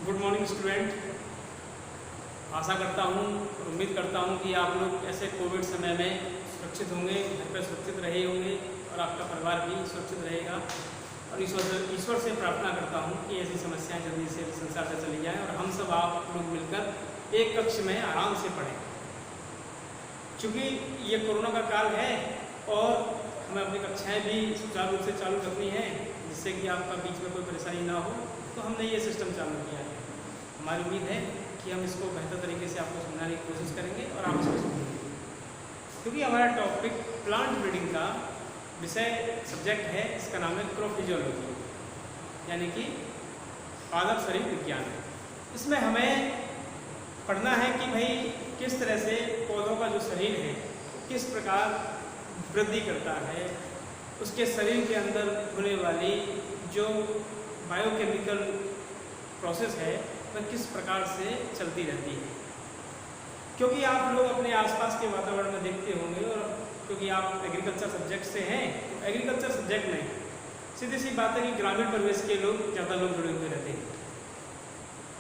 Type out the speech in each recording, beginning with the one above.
Good morning student. आशा करता हूँ और उम्मीद करता हूँ कि आप लोग ऐसे कोविड समय में सुरक्षित होंगे, घर पर सुरक्षित रहे होंगे और आपका परिवार भी सुरक्षित रहेगा। और ईश्वर से प्रार्थना करता हूँ कि ऐसी समस्याएं जल्दी से संसार से चली जाएं और हम सब आप लोग मिलकर एक कक्ष में आराम से पढ़ें। चूँकि ये कोरोना का काल है और हमें अपनी कक्षाएँ भी सुचारू रूप से चालू रखनी है, जिससे कि आपका बीच में कोई परेशानी ना हो, तो हमने ये सिस्टम चालू किया है। हमारी उम्मीद है कि हम इसको बेहतर तरीके से आपको समझाने की कोशिश करेंगे और आप इसको समझेंगे। क्योंकि हमारा टॉपिक प्लांट ब्रीडिंग का विषय सब्जेक्ट है, इसका नाम है क्रोफिजियोलॉजी, यानी कि पादप शरीर विज्ञान। इसमें हमें पढ़ना है कि भाई किस तरह से पौधों का जो शरीर है किस प्रकार वृद्धि करता है, उसके शरीर के अंदर होने वाली जो बायोकेमिकल प्रोसेस है वह किस प्रकार से चलती रहती है। क्योंकि आप लोग अपने आसपास के वातावरण में देखते होंगे, और क्योंकि आप एग्रीकल्चर सब्जेक्ट से हैं, तो एग्रीकल्चर सब्जेक्ट में सीधी सी बात है कि ग्रामीण परिवेश के लोग ज़्यादा लोग जुड़े हुए रहते हैं,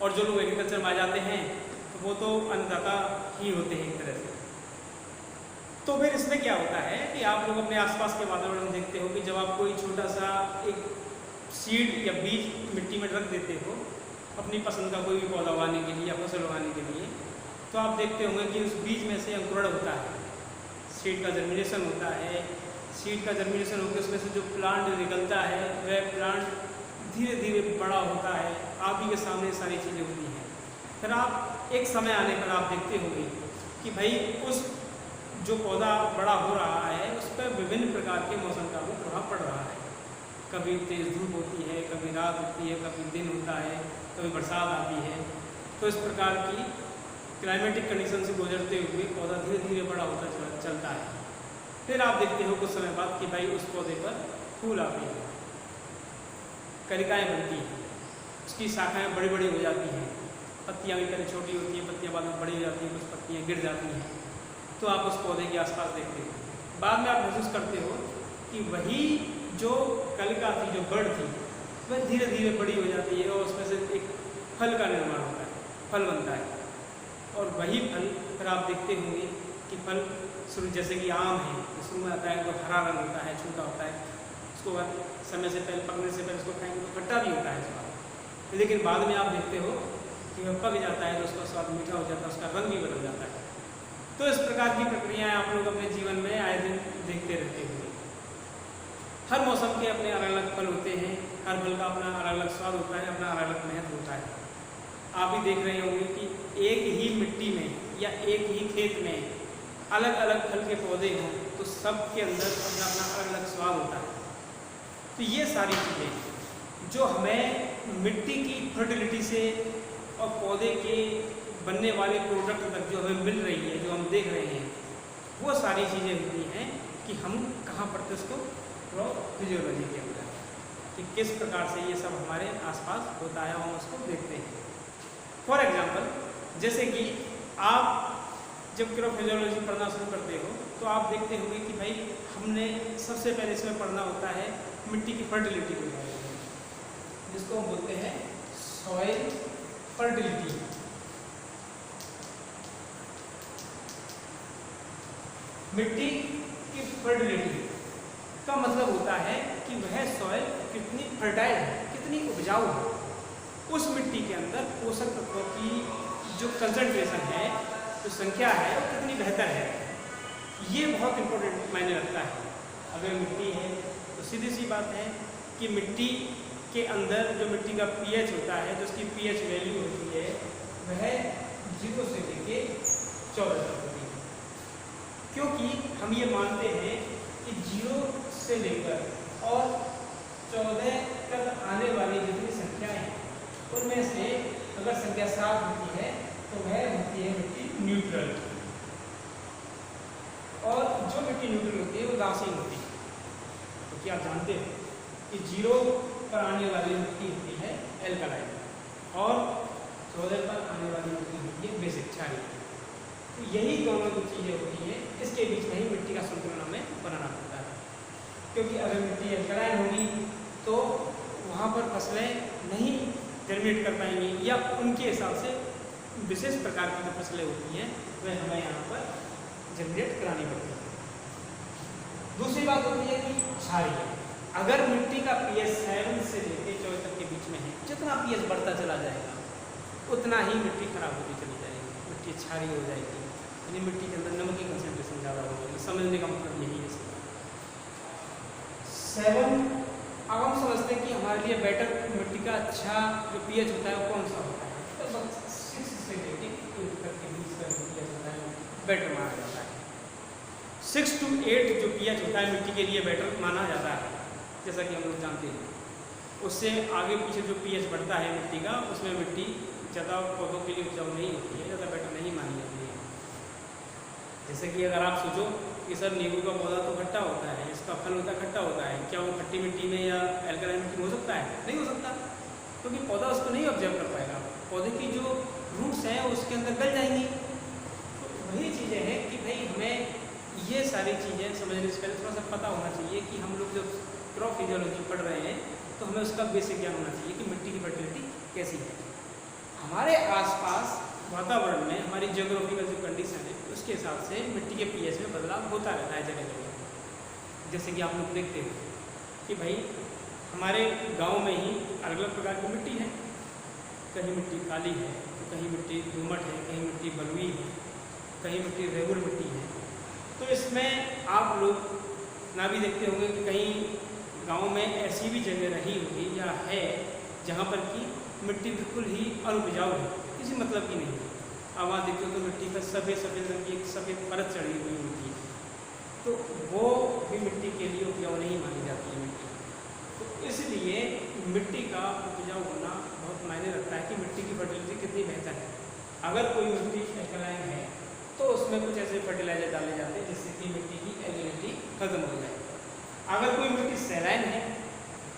और जो लोग एग्रीकल्चर में आ जाते हैं तो वो तो अन्नदाता ही होते हैं एक तरह से। तो फिर इसमें क्या होता है कि आप लोग अपने आसपास के वातावरण में देखते हो कि जब आप कोई छोटा सा एक सीड या बीज मिट्टी में रख देते हो अपनी पसंद का कोई भी पौधा उगाने के लिए या फसल उगाने के लिए, तो आप देखते होंगे कि उस बीज में से अंकुरण होता है, सीड का जर्मिनेशन होता है। सीड का जर्मिनेशन होकर उसमें से जो प्लांट निकलता है वह प्लांट धीरे धीरे बड़ा होता है। आप ही के सामने सारी चीज़ें होती हैं। फिर आप एक समय आने पर आप देखते होंगे कि भाई उस जो पौधा बड़ा हो रहा है उस पर विभिन्न प्रकार के मौसम का भी प्रभाव पड़ रहा है। कभी तेज़ धूप होती है, कभी रात होती है, कभी दिन होता है, कभी बरसात आती है। तो इस प्रकार की क्लाइमेटिक कंडीशन से गुजरते हुए पौधा धीरे धीरे बड़ा होता चलता है। फिर आप देखते हो कुछ समय बाद कि भाई उस पौधे पर फूल आते हैं, कलिकाएँ बनती हैं, उसकी शाखाएँ बड़ी बड़ी हो जाती हैं, पत्तियाँ भी पहले छोटी होती हैं, पत्तियाँ बाद में बड़ी हो जाती हैं, कुछ पत्तियाँ गिर जाती हैं। तो आप उस पौधे के आसपास देखते हो। बाद में आप महसूस करते हो कि वही जो कलिका थी, जो बर्ड थी, वह धीरे धीरे बड़ी हो जाती है और उसमें से एक फल का निर्माण होता है, फल बनता है। और वही फल फिर आप देखते होंगे कि फल शुरू जैसे कि आम है, शुरू में आता है तो हरा रंग होता है, छोटा होता है, उसको समय से पहले पकने से पहले उसको खाएंगे तो खट्टा भी होता है स्वाद। लेकिन बाद में आप देखते हो कि वह पक जाता है तो उसका स्वाद मीठा हो जाता है, उसका रंग भी बदल जाता है। तो इस प्रकार की प्रक्रियाएँ आप लोग अपने जीवन में आए दिन देखते रहते होंगे। हर मौसम के अपने अलग अलग फल होते हैं, हर फल का अपना अलग अलग स्वाद होता है, अपना अलग अलग महत्व होता है। आप भी देख रहे होंगे कि एक ही मिट्टी में या एक ही खेत में अलग अलग फल के पौधे हों तो सबके अंदर अपना अपना अलग अलग स्वाद होता है। तो ये सारी चीज़ें जो हमें मिट्टी की फर्टिलिटी से और पौधे के बनने वाले प्रोडक्ट तक जो हमें मिल रही है, जो हम देख रहे हैं, वो सारी चीज़ें होती हैं कि हम कहाँ पढ़ते उसको फिजियोलॉजी के अंदर, कि किस प्रकार से ये सब हमारे आसपास होता है, हम उसको देखते हैं। फॉर एग्जांपल, जैसे कि आप जब क्रोफिजियोलॉजी पढ़ना शुरू करते हो तो आप देखते होंगे कि भाई हमने सबसे पहले इसमें पढ़ना होता है मिट्टी की फर्टिलिटी के बारे में, जिसको हम बोलते हैं सॉइल फर्टिलिटी। मिट्टी की फर्टिलिटी का मतलब होता है कि वह सॉइल कितनी फर्टाइल है, कितनी उपजाऊ है, उस मिट्टी के अंदर पोषक तत्वों की जो कंसंट्रेशन है, जो संख्या है, वो कितनी बेहतर है। ये बहुत इम्पोर्टेंट मायने रखता है। अगर मिट्टी है तो सीधी सी बात है कि मिट्टी के अंदर जो मिट्टी का पीएच होता है, जो उसकी पीएच वैल्यू होती है, वह 0 से लेके 14 तक होती है। क्योंकि हम ये मानते हैं कि 0 से लेकर और 14 तक आने वाली जितनी संख्याएं हैं उनमें से अगर संख्या 7 होती है तो वह होती है मिट्टी न्यूट्रल, और जो मिट्टी न्यूट्रल होती है वो दासीन होती है। तो क्या आप जानते हो कि 0 पर आने वाली मिट्टी होती है एल्कलाइन और 14 पर आने वाली मिट्टी होती है बेसिक, क्षारीय। तो यही दोनों जो चीज़ें होती हैं, इसके बीच में ही मिट्टी का संतुलन हमें बनाना पड़ता है। क्योंकि अगर मिट्टी एल्कलाइन होगी तो वहाँ पर फसलें नहीं जर्मिनेट कर पाएंगी, या उनके हिसाब से विशेष प्रकार की जो फसलें होती हैं वह हमें यहाँ पर जर्मिनेट करानी पड़ती है। दूसरी बात होती है कि क्षारीय, अगर मिट्टी का pH 7 से लेकर 14 तक के बीच में है, जितना pH बढ़ता चला जाएगा उतना ही मिट्टी खराब होती चली जाएगी, मिट्टी क्षारीय हो जाएगी, यानी मिट्टी के अंदर नमक की कंसंट्रेशन ज़्यादा हो जाएगी। समझने का मतलब यही है। 7 अब हम समझते हैं कि हमारे लिए बेटर मिट्टी का अच्छा जो pH होता है वो कौन सा होता है, तो 6 से लेकर 8 तक के बीच का जो pH होता है बेटर माना जाता है। 6 to 8 जो pH होता है मिट्टी के लिए बेटर माना जाता है, जैसा कि हम लोग जानते हैं। उससे आगे पीछे जो pH बढ़ता है मिट्टी का, उसमें मिट्टी ज़्यादा पौधों के लिए उपजाऊ नहीं होती है, ज़्यादा बेटर नहीं मानी जाती है। जैसे कि अगर आप सोचो कि सर नींबू का पौधा तो खट्टा होता है, इसका फल होता है खट्टा होता है, क्या वो खट्टी मिट्टी में या एल्कलाइन मिट्टी में हो सकता है? नहीं हो सकता, क्योंकि पौधा उसको नहीं ऑब्जर्व कर पाएगा, पौधे की जो रूट्स हैं उसके अंदर गल जाएंगी। तो वही चीज़ें हैं कि भाई हमें ये सारी चीज़ें समझने से पहले थोड़ा सा पता होना चाहिए कि हम लोग जब क्रॉप फिजियोलॉजी पढ़ रहे हैं तो हमें उसका बेसिक ज्ञान होना चाहिए कि मिट्टी की फर्टिलिटी कैसी है। हमारे आसपास वातावरण में हमारी जियोग्राफिकल जो कंडीशन है उसके हिसाब से मिट्टी के pH में बदलाव होता रहता है जगह जगह। जैसे कि आप लोग देखते हो कि भाई हमारे गांव में ही अलग अलग प्रकार की मिट्टी है, कहीं मिट्टी काली है तो कहीं मिट्टी दोमट है, कहीं मिट्टी बलुई है, कहीं मिट्टी रेगुलर मिट्टी है। तो इसमें आप लोग ना भी देखते होंगे कि कहीं गांव में ऐसी भी जगह रही होगी या है जहां पर कि मिट्टी बिल्कुल ही अनउपजाऊ है, किसी मतलब की नहीं है। अब वहाँ देखते हो तो मिट्टी पर सफ़ेद सफ़ेद रंग की एक सफ़ेद परत चढ़ी हुई होती है, तो वो भी मिट्टी के लिए उपजाऊ नहीं मानी जाती है मिट्टी। तो इसलिए मिट्टी का उपजाऊ होना बहुत मायने रखता है कि मिट्टी की फर्टिलिटी कितनी बेहतर है। अगर कोई मिट्टी एल्कलाइन है तो उसमें कुछ ऐसे फर्टिलाइजर डाले जाते हैं जिससे कि मिट्टी की एलिनिटी खत्म हो जाए। अगर कोई मिट्टी सैलाइन है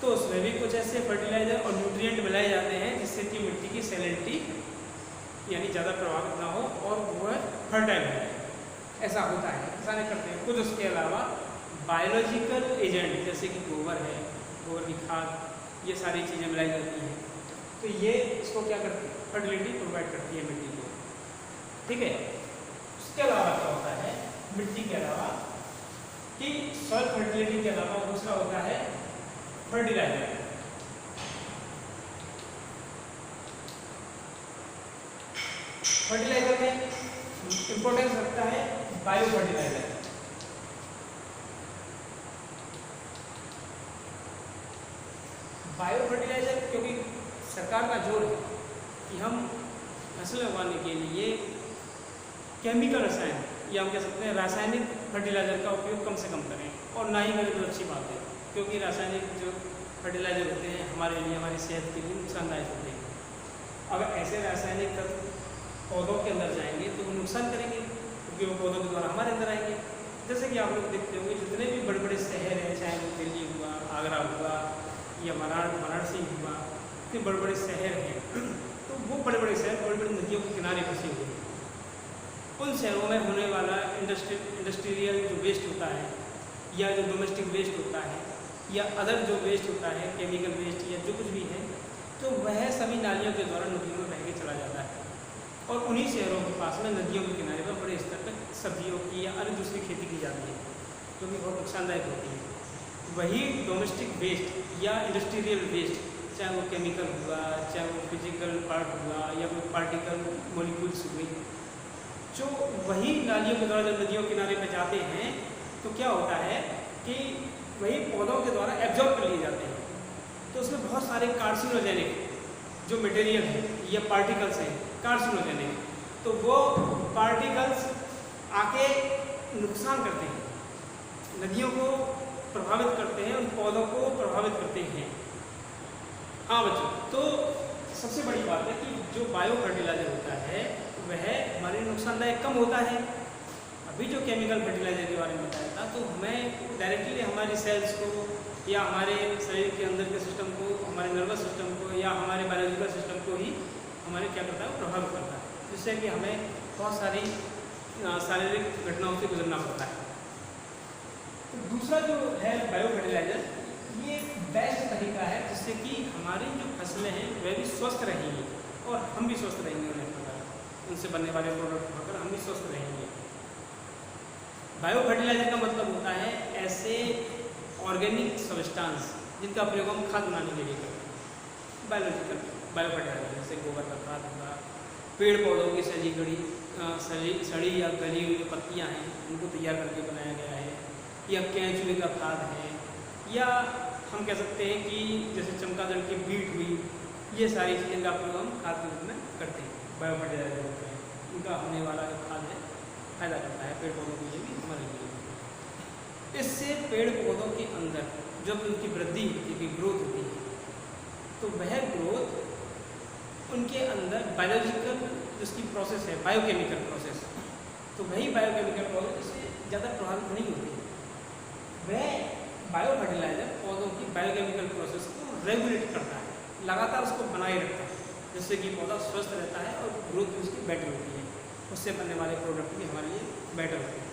तो उसमें भी कुछ ऐसे फर्टिलाइजर और न्यूट्रिएंट मिलाए जाते हैं जिससे कि मिट्टी की सैलिनिटी यानी ज़्यादा प्रभावित ना हो और वह फर्टाइल हो जाए। ऐसा होता है, किसानी करते हैं। कुछ उसके अलावा बायोलॉजिकल एजेंट जैसे कि गोबर है, गोबर की खाद, ये सारी चीज़ें मिलाई जाती हैं, तो ये इसको क्या करती है, फर्टिलिटी प्रोवाइड करती है मिट्टी को। ठीक है, उसके अलावा क्या होता है मिट्टी के अलावा कि सॉइल फर्टिलिटी के अलावा दूसरा होता है फर्टिलाइजर। फर्टिलाइजर में इंपॉर्टेंस रखता है बायो फर्टिलाइजर। बायो फर्टिलाइजर क्योंकि सरकार का जोर है कि हम फसल उगाने के लिए केमिकल रसायन या हम कह सकते हैं रासायनिक फर्टिलाइजर का उपयोग कम से कम करें, और ना ही करें तो अच्छी बात है, क्योंकि रासायनिक जो फर्टिलाइजर होते हैं हमारे लिए, हमारी सेहत के लिए नुकसानदायक होते हैं। अगर ऐसे रासायनिक तत्व पौधों के अंदर जाएंगे तो वो नुकसान करेंगे, क्योंकि वो पौधों के द्वारा हमारे अंदर आएंगे। जैसे कि आप लोग देखते होंगे जितने भी बड़े बड़े शहर हैं, चाहे वो दिल्ली हुआ, आगरा हुआ या वाराणसी हुआ, इतने बड़े बड़े शहर हैं, तो वो बड़े बड़े शहर बड़ी बड़ी नदियों के किनारे बसे हुए हैं। उन शहरों में होने वाला इंडस्ट्रियल जो वेस्ट होता है या जो डोमेस्टिक वेस्ट होता है या अदर जो वेस्ट होता है, केमिकल वेस्ट या जो कुछ भी है, तो वह सभी नालियों के द्वारा नदियों में बह के चला जाता है, और उन्हीं शहरों के पास में नदियों के किनारे पर बड़े स्तर पर सब्जियों की या अन्य दूसरी खेती की जाती है, जो कि बहुत नुकसानदायक होती है। वही डोमेस्टिक वेस्ट या इंडस्ट्रियल वेस्ट, चाहे वो केमिकल हुआ, चाहे वो फिजिकल पार्ट हुआ या कोई पार्टिकल मॉलिक्यूल्स हुए, जो वही नालियों के द्वारा जब नदियों किनारे पर जाते हैं तो क्या होता है कि वही पौधों के द्वारा एब्जॉर्ब कर लिए जाते हैं। तो उसमें बहुत सारे कार्सिनोजेनिक जो मटेरियल है या पार्टिकल्स हैं कार्सिनोजेनिक, तो वो पार्टिकल्स आके नुकसान करते हैं, नदियों को प्रभावित करते हैं, उन पौधों को प्रभावित करते हैं। हाँ बच्चों, तो सबसे बड़ी बात है कि जो बायो फर्टिलाइजर होता है वह हमारे नुकसानदायक कम होता है। अभी जो केमिकल फर्टिलाइजर के बारे में बताया था, तो हमें डायरेक्टली हमारी सेल्स को या हमारे शरीर के अंदर के सिस्टम को, हमारे नर्वस सिस्टम को या हमारे बायोलॉजिकल सिस्टम को ही हमारे क्या करता है, प्रभावित करता है, जिससे कि हमें बहुत सारी शारीरिक घटनाओं से गुजरना पड़ता है। तो दूसरा जो है बायो फर्टिलाइजर, ये बेस्ट तरीका है जिससे कि हमारी जो फसलें हैं वह भी स्वस्थ रहेंगी और हम भी स्वस्थ रहेंगे उन्हें खाकर, उनसे बनने वाले प्रोडक्ट खाकर हम भी स्वस्थ रहेंगे। बायो फर्टिलाइजर का मतलब होता है ऐसे ऑर्गेनिक सब्सटेंस जिनका प्रयोग हम खाद बनाने के लिए करते हैं। बायोलॉजिकल बायो फर्टिलाइजर जैसे गोबर का खाद होगा, पेड़ पौधों की सड़ी या गली हुई जो पत्तियाँ हैं उनको तैयार करके बनाया गया है, या केंचुए का खाद है, या हम कह सकते हैं कि जैसे चमगादड़ की बीट हुई, ये सारी चीज़ें का प्रयोग हम खाद के रूप में करते हैं। बायो फर्टिलाइजर होते हैं, उनका होने वाला जो खाद है फायदा करता है पेड़ पौधों के लिए भी हमारे लिए। इससे पेड़ पौधों के अंदर जब उनकी वृद्धि होती है, ग्रोथ होती है, तो वह ग्रोथ उनके अंदर बायोलॉजिकल जिसकी प्रोसेस है, बायोकेमिकल प्रोसेस, तो वही बायोकेमिकल प्रोसेस इससे ज़्यादा प्रभावित नहीं होती है। वह बायो फर्टिलाइजर पौधों की बायोकेमिकल प्रोसेस को रेगुलेट करता है, लगातार उसको बनाए रखता है, जिससे कि पौधा स्वस्थ रहता है और ग्रोथ भी उसकी बेटर होती है, उससे बनने वाले प्रोडक्ट भी हमारे लिए बेटर होते हैं।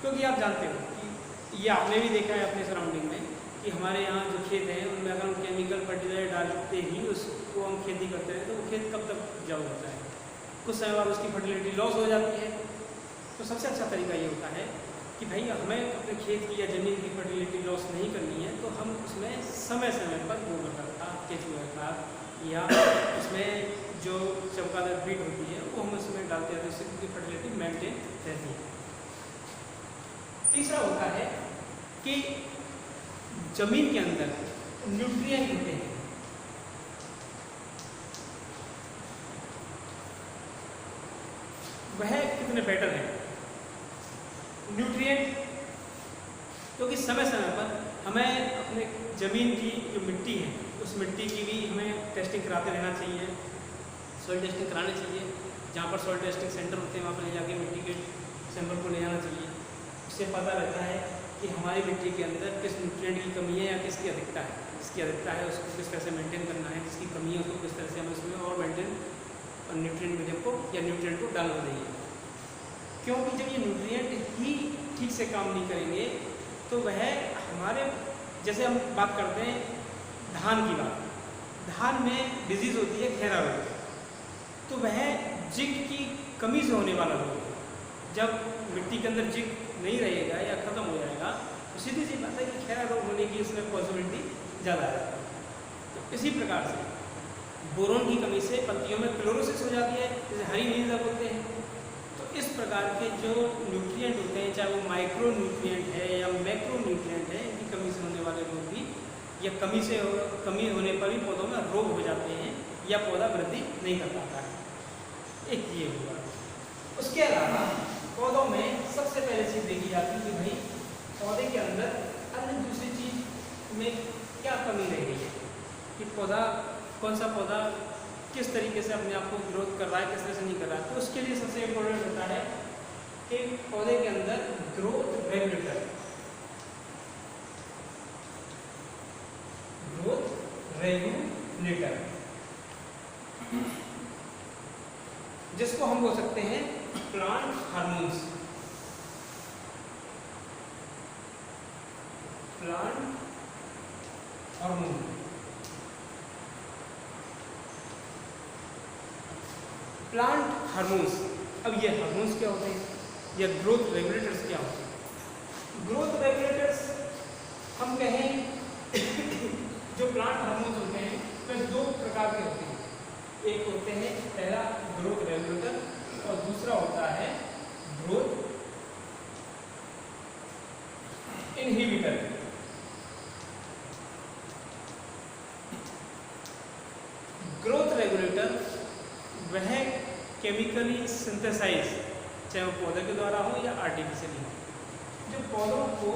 क्योंकि आप जानते हो कि ये आपने भी देखा है अपने सराउंडिंग में कि हमारे यहाँ जो खेत हैं उनमें अगर हम केमिकल फर्टिलाइजर डालते ही उसको हम खेती करते हैं तो वो खेत कब तक उपजाऊ होता है, कुछ समय बाद उसकी फर्टिलिटी लॉस हो जाती है। तो सबसे अच्छा तरीका ये होता है कि भाई हमें अपने खेत की या ज़मीन की फर्टिलिटी लॉस नहीं करनी है, तो हम उसमें समय समय पर गोबर का खाद, केंचुए का खाद या उसमें जो चमगादड़ बीट होती है वो हम उसमें डालते हैं, जिससे उनकी फर्टिलिटी मेंटेन रहती है। तीसरा होता है कि जमीन के अंदर न्यूट्रिएंट होते हैं, वह कितने बेटर है न्यूट्रिएंट, क्योंकि समय समय पर हमें अपने ज़मीन की जो मिट्टी है उस मिट्टी की भी हमें टेस्टिंग कराते रहना चाहिए, सॉइल टेस्टिंग करानी चाहिए। जहाँ पर सॉइल टेस्टिंग सेंटर होते हैं वहाँ पर ले जाके मिट्टी के सैंपल को ले जाना चाहिए। उससे पता रहता है कि हमारी मिट्टी के अंदर किस न्यूट्रिएंट की कमी है या किसकी अधिकता है। जिसकी अधिकता है उसको किस तरह से मेंटेन करना है, जिसकी कमी है उसको किस तरह से हमें उसमें और मेंटेन और न्यूट्रिएंट मीडियम को या न्यूट्रिएंट को डालना चाहिए। क्योंकि जब ये न्यूट्रिएंट ही ठीक से काम नहीं करेंगे तो वह हमारे, जैसे हम बात करते हैं धान की बात, धान में डिजीज़ होती है खैरा रोग, तो वह जिंक की कमी से होने वाला रोग है। जब मिट्टी के अंदर जिंक नहीं रहेगा या ख़त्म हो जाएगा तो सीधी सी बात है कि खैरा रोग होने की इसमें पॉसिबिलिटी ज़्यादा है। तो इसी प्रकार से बोरोन की कमी से पत्तियों में क्लोरोसिस हो जाती है, जैसे हरी नींद बोलते हैं। तो इस प्रकार के जो न्यूट्रिएंट होते हैं, चाहे वो माइक्रो न्यूट्रिएंट है या मैक्रो न्यूट्रिएंट है, इनकी कमी से होने वाले रोग भी या कमी होने पर भी पौधों में रोग हो जाते हैं या पौधा वृद्धि नहीं कर पाता है। एक ये हुआ। उसके अलावा पौधों में सबसे पहले चीज़ देखी जाती है कि भाई पौधे के अंदर अन्य दूसरी चीज़ में क्या कमी रह गई है, कि पौधा कौन सा पौधा किस तरीके से अपने आप को ग्रोथ कर रहा है, किस तरह से नहीं कर रहा है। तो उसके लिए सबसे इम्पोर्टेंट होता है कि पौधे के अंदर ग्रोथ रेगुलेटर, जिसको हम बोल सकते हैं plant hormones. Plant hormone, plant hormones. अब ये हार्मोन्स क्या होते हैं या ग्रोथ रेगुलेटर्स क्या होते हैं? ग्रोथ रेगुलेटर्स हम कहें जो प्लांट हार्मोन्स होते हैं वे दो प्रकार के होते हैं। एक होते हैं पहला ग्रोथ रेगुलेटर और दूसरा होता है ग्रोथ इनहिबिटर। ग्रोथ रेगुलेटर वह केमिकली सिंथेसाइज, चाहे वो पौधे के द्वारा हो या आर्टिफिशियली हो, जो पौधों को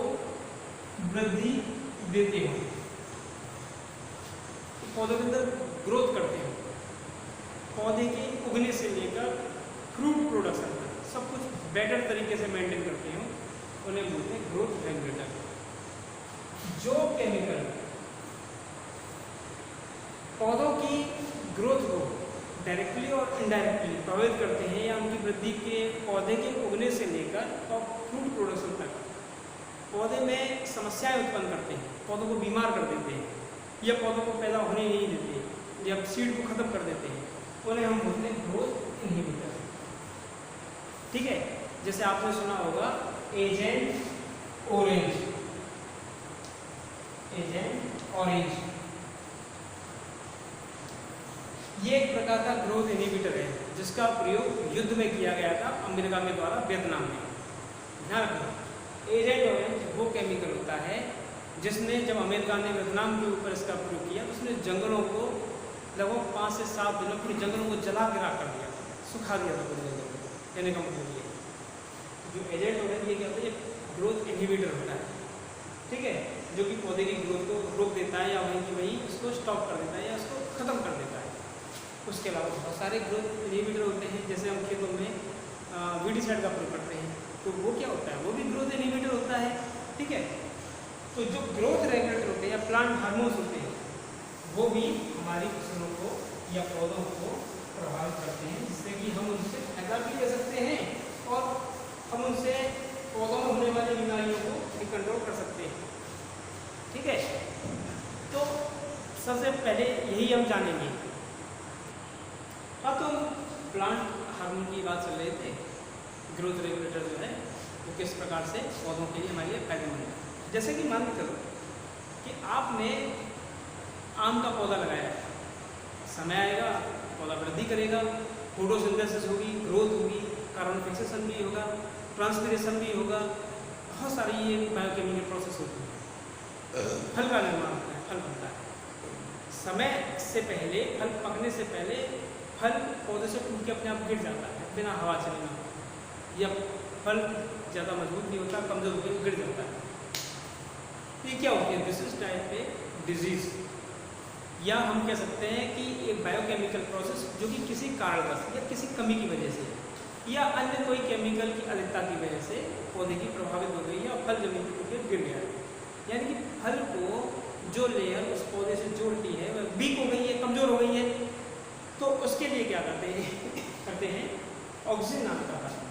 वृद्धि देते हो, पौधों के अंदर ग्रोथ करते हो, पौधे के उगने से लेकर फ्रूट प्रोडक्शन तक सब कुछ बेटर तरीके से मेंटेन करते हो, उन्हें बोलते हैं ग्रोथ रेगुलेटर। जो केमिकल पौधों की ग्रोथ को डायरेक्टली और इनडायरेक्टली प्रभावित करते हैं या उनकी वृद्धि के पौधे के उगने से लेकर और फ्रूट प्रोडक्शन तक पौधे में समस्याएं उत्पन्न करते हैं, पौधों को बीमार कर देते हैं या पौधों को पैदा होने नहीं देते या सीड को खत्म कर देते हैं, उन्हें हम बोलते हैं ग्रोथ इनहिबिटर। ठीक है, जैसे आपने सुना होगा एजेंट ऑरेंज, एजेंट ऑरेंज, ये एक प्रकार का ग्रोथ इनहिबिटर है जिसका प्रयोग युद्ध में किया गया था अमेरिका के द्वारा वियतनाम में। ध्यान रखना, एजेंट ऑरेंज वो केमिकल होता है जिसने, जब अमेरिका ने वियतनाम के ऊपर इसका प्रयोग किया तो उसने जंगलों को लगभग 5 से 7 दिनों पूरे जंगलों को जला के राख कर दिया, सुखा दिया था पूरे जंगलों को। कहने का मतलब ये जो एजेंट ऑरेंज ये क्या होता है, ये ग्रोथ इनहिबिटर होता है। ठीक है, जो कि पौधे की ग्रोथ को रोक देता है या वहीं की वहीं उसको स्टॉप कर देता है या उसको खत्म कर देता है। उसके अलावा बहुत सारे ग्रोथ इनहिबिटर होते हैं, जैसे हम खेतों में वीडिसाइड का प्रयोग करते हैं तो वो क्या होता है, वो भी ग्रोथ इनहिबिटर होता है। ठीक है, तो जो ग्रोथ रेगुलेटर होते हैं या प्लांट हार्मोन्स होते हैं वो भी हमारी फसलों को या पौधों को प्रभावित करते हैं, जिससे कि हम उनसे फायदा भी ले सकते हैं और हम उनसे पौधों में होने वाली बीमारियों को भी कंट्रोल कर सकते हैं। ठीक है, तो सबसे पहले यही हम जानेंगे। अब तो प्लांट हार्मोन की बात चल रहे थे, ग्रोथ रेगुलेटर जो है वो किस प्रकार से पौधों के लिए हमारे लिए फायदेमंद है। जैसे कि मान के चलो कि आपने आम का पौधा लगाया है, समय आएगा पौधा वृद्धि करेगा, फोटोसिंथेसिस होगी, ग्रोथ होगी, कार्बन फिक्सेशन भी होगा, ट्रांसपिरेशन भी होगा, बहुत सारी ये बायोकेमिकल प्रोसेस होती है, फल का निर्माण होता है, फल बनता है। समय से पहले, फल पकने से पहले फल पौधे से टूट के अपने आप गिर जाता है बिना हवा चलना, या फल ज़्यादा मजबूत नहीं होता, कमजोर होकर गिर जाता है। ये क्या होती है, दिस इज टाइप पे डिजीज, या हम कह सकते हैं कि एक बायोकेमिकल प्रोसेस जो कि किसी कारणवश या किसी कमी की वजह से या अन्य कोई केमिकल की अधिकता की वजह से पौधे की प्रभावित हो गई है और फल जमीन पर टूट के गिर गया है। यानी कि फल को जो लेयर उस पौधे से जोड़ती है वह वीक हो गई है, कमजोर हो गई है, तो उसके लिए क्या करते हैं ऑक्सीजन नाम का कार्बन,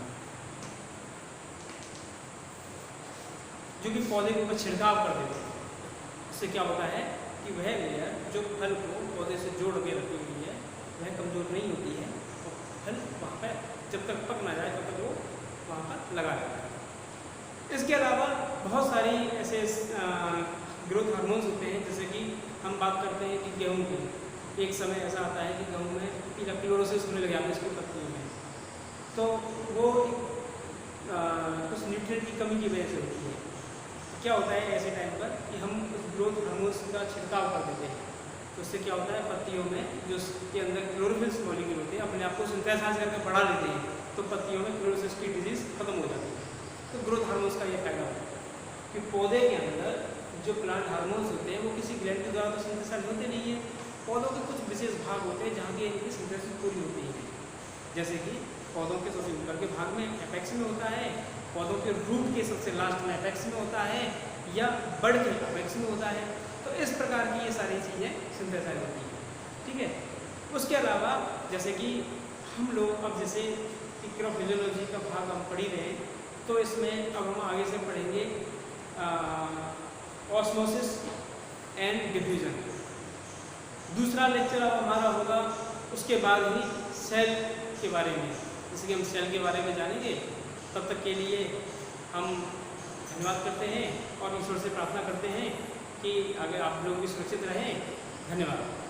जो कि पौधे के ऊपर छिड़काव कर देते हैं। उससे क्या होता है कि वह लेयर जो फल को पौधे से जोड़ के रखी हुई है वह कमजोर नहीं होती है और फल वहाँ पर जब तक पक ना जाए तब तक वो वहाँ पर लगा रहता है। इसके अलावा बहुत सारी ऐसे ग्रोथ हार्मोन्स होते हैं, जैसे कि हम बात करते हैं कि गेहूँ की, एक समय ऐसा आता है कि गेहूँ में क्लोरोसिस होने लग जाता है इसकी पत्तियों में, तो वो कुछ न्यूट्रिएंट की कमी की वजह से होती है। क्या होता है ऐसे टाइम पर कि हम उस ग्रोथ हार्मोन्स का छिड़काव कर देते हैं, तो उससे क्या होता है पत्तियों में जो उसके अंदर क्लोरोफिल्स मॉलिक्यूल होते हैं अपने आप को सिंथेसाइज करके बढ़ा लेते हैं, तो पत्तियों में क्लोरोसिस की डिजीज खत्म हो जाती है। तो ग्रोथ हार्मोन्स का ये फायदा होता है कि पौधे के अंदर जो प्लांट हार्मोन्स होते हैं वो किसी ग्लैंड के द्वारा तो सिंथेसाइज होते नहीं है, पौधों के कुछ विशेष भाग होते हैं जहाँ की इनकी सिंथेसिस पूरी होती है। जैसे कि पौधों के सबसे ऊपर के भाग में एपेक्स में होता है, पौधों के रूट के सबसे लास्ट में एपेक्स में होता है, या बड़ के एपेक्स में होता है। तो इस प्रकार की ये सारी चीज़ें सिंथेसाइज होती हैं। ठीक है, उसके अलावा जैसे कि हम लोग अब जैसे इक्रोफिजियोलॉजी का भाग हम पढ़ी रहे हैं, तो इसमें अब हम आगे से पढ़ेंगे ऑस्मोसिस एंड डिफ्यूजन। दूसरा लेक्चर अब हमारा होगा उसके बाद ही सेल के बारे में, जैसे कि हम सेल के बारे में जानेंगे। तब तक के लिए हम धन्यवाद करते हैं और ईश्वर से प्रार्थना करते हैं कि आगे आप लोग भी सुरक्षित रहें। धन्यवाद।